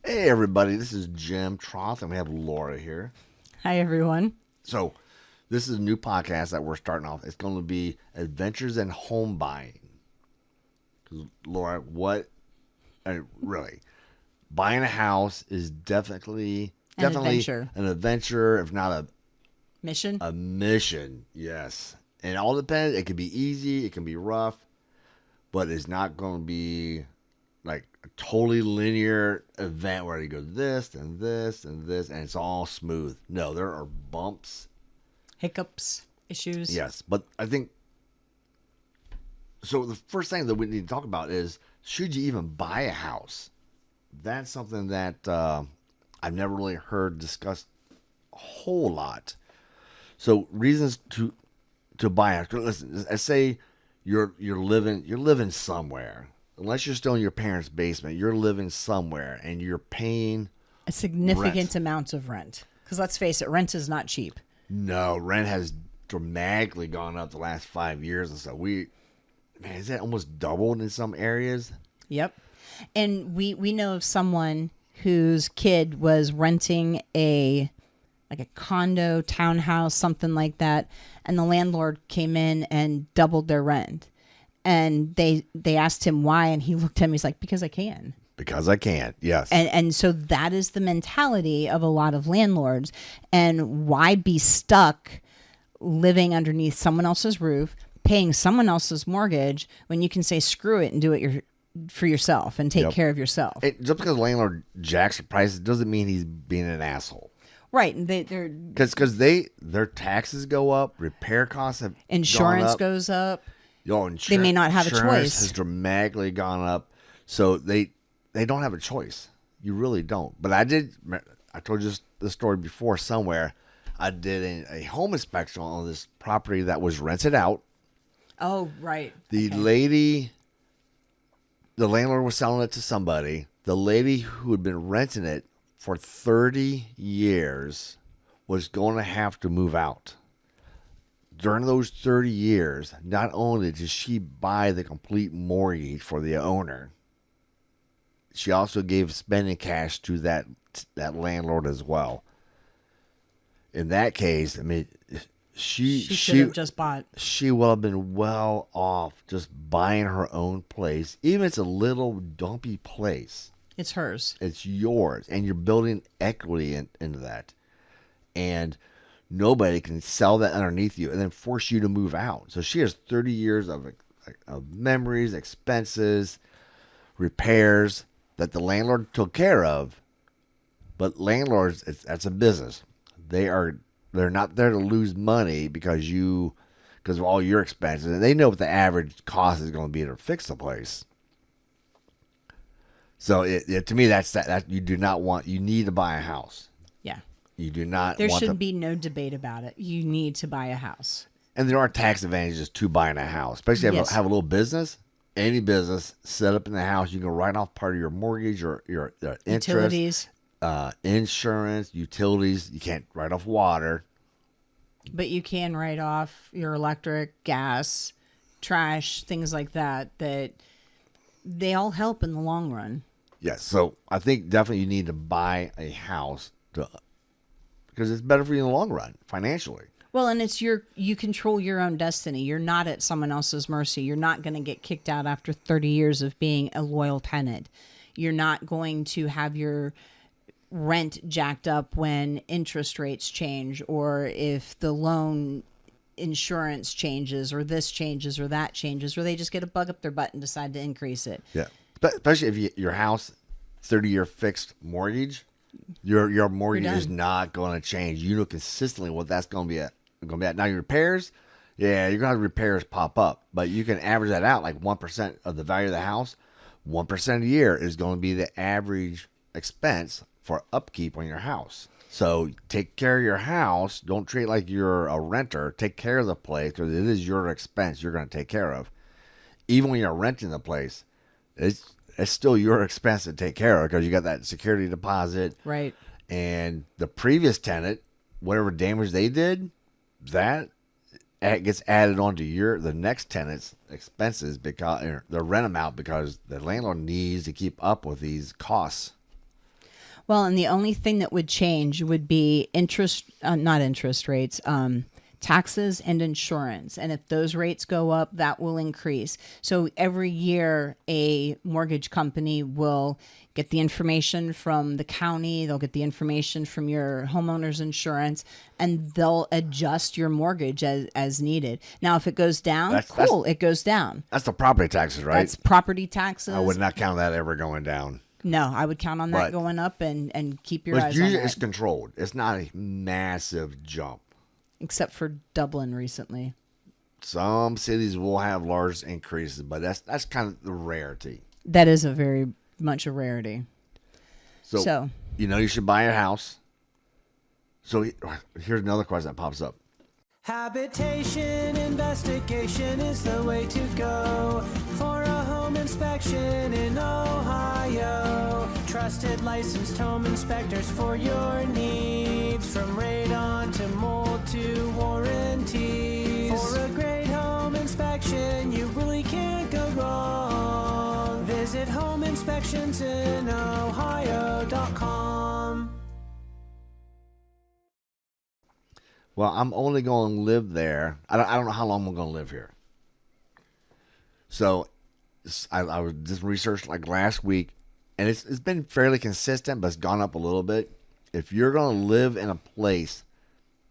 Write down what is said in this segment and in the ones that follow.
Hey everybody, this is Jim Troth and we have Laura here. Hi, everyone. So, this is a new podcast that we're starting off. It's going to be Adventures in Home Buying. 'Cause, Laura, really, buying a house is An definitely adventure. an adventure, if not Mission? a mission. Yes. And it all depends. It can be easy, it can be rough, but it's not going to be like a totally linear event where you go this and this and this and it's all smooth. No, there are bumps. Hiccups? Issues? Yes, but I think so. The first thing that we need to talk about is should you even buy a house? That's something that I've never really heard discussed a whole lot. So reasons to buy a house. Listen, let's say you're living somewhere. Unless you're still in your parents' basement, you're living somewhere and you're paying A significant rent. amount of rent. Because let's face it, rent is not cheap. No, rent has dramatically gone up the last 5 years or so. Man, is that almost doubled in some areas? Yep. And we know of someone whose kid was renting a condo, townhouse, something like that, and the landlord came in and doubled their rent. And they asked him why, and he looked at me, he's like, because I can. Because I can't. Yes. And so that is the mentality of a lot of landlords. And why be stuck living underneath someone else's roof, paying someone else's mortgage when you can say screw it and do it for yourself and take Yep. care of yourself? Just because the landlord jacks the prices doesn't mean he's being an asshole. Right. And they're Because their taxes go up, repair costs have insurance gone up. goes up. They may not have a choice. Has dramatically gone up, so they don't have a choice. You really don't. But I told you the story before somewhere. I did a home inspection on this property that was rented out. Oh, right. The Okay. lady, the landlord was selling it to somebody. The lady who had been renting it for 30 years was going to have to move out. During those 30 years, not only did she buy the complete mortgage for the owner, she also gave spending cash to that landlord as well. In that case, I mean, She should have just bought. she will have been well off just buying her own place. Even if it's a little dumpy place, It's hers. it's yours, and you're building equity into that. And nobody can sell that underneath you and then force you to move out. So she has 30 years of memories, expenses, repairs that the landlord took care of. But landlords, that's a business. They're not there to lose money because of all your expenses, and they know what the average cost is going to be to fix the place. So to me, that you do not want. You need to buy a house. Yeah. You do not. There want should to, be no debate about it. You need to buy a house. And there are tax advantages to buying a house, especially if you Yes. have a little business. Any business set up in the house, you can write off part of your mortgage or your interest, Utilities. insurance, utilities. You can't write off water. But you can write off your electric, gas, trash, things like that they all help in the long run. Yes, so I think definitely you need to buy a house because it's better for you in the long run financially. Well, and you control your own destiny. You're not at someone else's mercy. You're not going to get kicked out after 30 years of being a loyal tenant. You're not going to have your rent jacked up when interest rates change, or if the loan insurance changes, or this changes or that changes, or they just get a bug up their butt and decide to increase it. Yeah, especially if your house 30-year fixed mortgage, your mortgage is done. not going to change. You know consistently what that's going to be at. Now your repairs, yeah, you're going to have repairs pop up, but you can average that out like 1% of the value of the house. 1% a year is going to be the average expense for upkeep on your house. So take care of your house. Don't treat it like you're a renter. Take care of the place because it is your expense you're going to take care of. Even when you're renting the place, it's still your expense to take care of because you got that security deposit. Right. And the previous tenant, whatever damage they did, that gets added onto the next tenant's expenses because the rent amount because the landlord needs to keep up with these costs. Well, and the only thing that would change would be not interest rates, taxes and insurance. And if those rates go up, that will increase. So every year, a mortgage company will get the information from the county, they'll get the information from your homeowner's insurance, and they'll adjust your mortgage as needed. Now, if it goes down, cool, it goes down. That's the property taxes, right? That's property taxes. I would not count that ever going down. No, I would count on that going up and keep your eyes on that. It's controlled. It's not a massive jump. Except for Dublin recently. Some cities will have large increases, but that's kind of the rarity. That is a very much a rarity. So you should buy a house. So here's another question that pops up. Habitation investigation is the way to go for a home inspection in Ohio. Trusted licensed home inspectors for your needs, from radon to mold to warranties. For a great home inspection, you really can't go wrong. Visit homeinspectionsinohio.com. Well, I'm only going to live there. I don't know how long I'm going to live here. So I was just researched like last week, and it's been fairly consistent, but it's gone up a little bit. If you're going to live in a place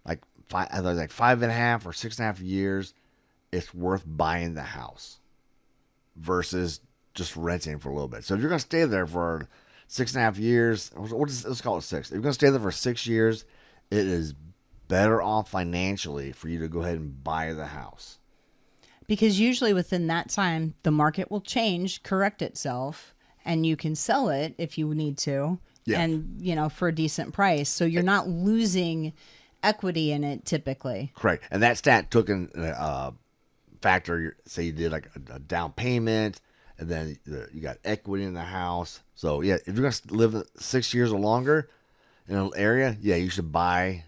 like 5.5 or 6.5 years, it's worth buying the house versus just renting for a little bit. So if you're going to stay there for 6.5 years, let's call it 6. If you're going to stay there for 6 years, it is better off financially for you to go ahead and buy the house. Because usually within that time, the market will change, correct itself, and you can sell it if you need to, and for a decent price. So you're not losing equity in it typically. Correct. And that stat took in factor, say you did like a down payment, and then you got equity in the house. So yeah, if you're going to live 6 years or longer in an area, you should buy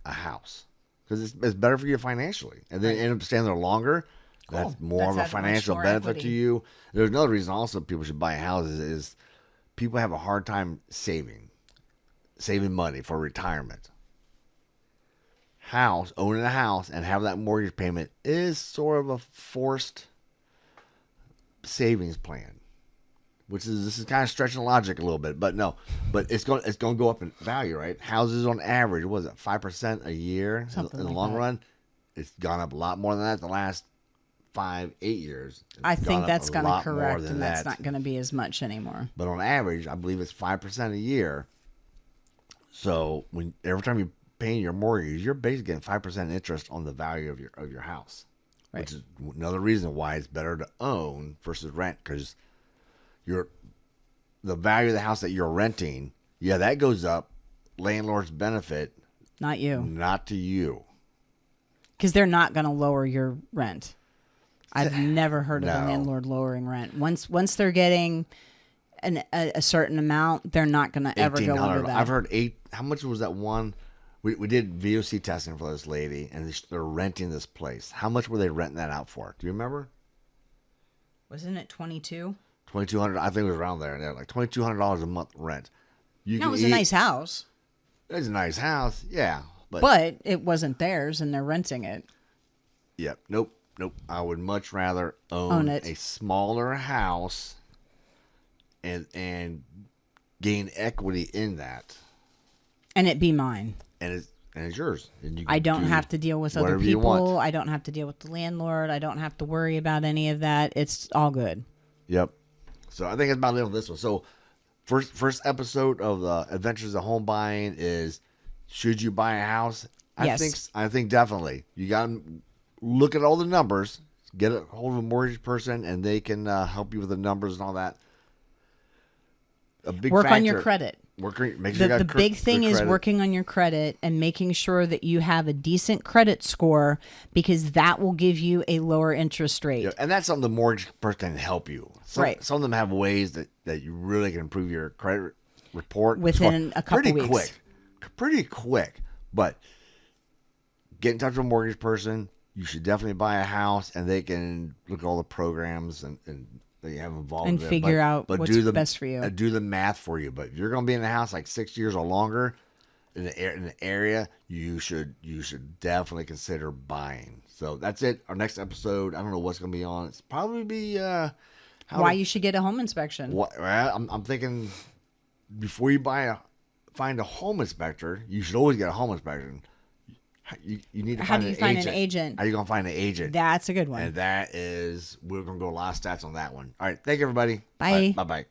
a house because it's better for you financially, and then end up staying there longer. Cool. That's more of a financial benefit to you. There's another reason also people should buy houses is people have a hard time saving money for retirement. Owning a house and having that mortgage payment is sort of a forced savings plan. This is kind of stretching logic a little bit, but it's going to go up in value, right? Houses on average, what is it, 5% a year in the long run? It's gone up a lot more than that the last 5-8 years. I think that's going to correct, and that's not going to be as much anymore. But on average, I believe it's 5% a year. So every time you're paying your mortgage, you're basically getting 5% interest on the value of your house, right? Which is another reason why it's better to own versus rent, because the value of the house that you're renting, that goes up. Landlords benefit. Not you. Not to you. Because they're not going to lower your rent. I've never heard of a landlord lowering rent. Once they're getting a certain amount, they're not going to ever go under that. I've heard how much was that one? We did VOC testing for this lady, and they're renting this place. How much were they renting that out for? Do you remember? Wasn't it 22? $2,200, I think it was around there. And they're like $2,200 a month rent. It was a nice house. It's a nice house, yeah. But it wasn't theirs, and they're renting it. Yep. Nope. I would much rather own a smaller house and gain equity in that. And it be mine. And it's yours. And I don't have to deal with other people. I don't have to deal with the landlord. I don't have to worry about any of that. It's all good. Yep. So I think it's about it on this one. So first episode of the Adventures of Home Buying is, should you buy a house? I think definitely. You got to look at all the numbers, get a hold of a mortgage person, and they can help you with the numbers and all that. Work on your credit. Make sure the big thing is working on your credit and making sure that you have a decent credit score, because that will give you a lower interest rate. Yeah, and that's something the mortgage person can help you. Right. Some of them have ways that you really can improve your credit report within a couple weeks. Pretty quick. But get in touch with a mortgage person. You should definitely buy a house, and they can look at all the programs and that you have involved And in it, figure out what's do the, best for you. Do the math for you. But if you're going to be in the house like 6 years or longer in the area, you should definitely consider buying. So that's it. Our next episode, I don't know what's going to be on. It's probably be why you should get a home inspection. What I'm thinking before you find a home inspector, you should always get a home inspection. You need to How find do you find an agent? How are you gonna find an agent? That's a good one. And that is, we're gonna go a lot of stats on that one. All right, thank you everybody. Bye. Bye bye.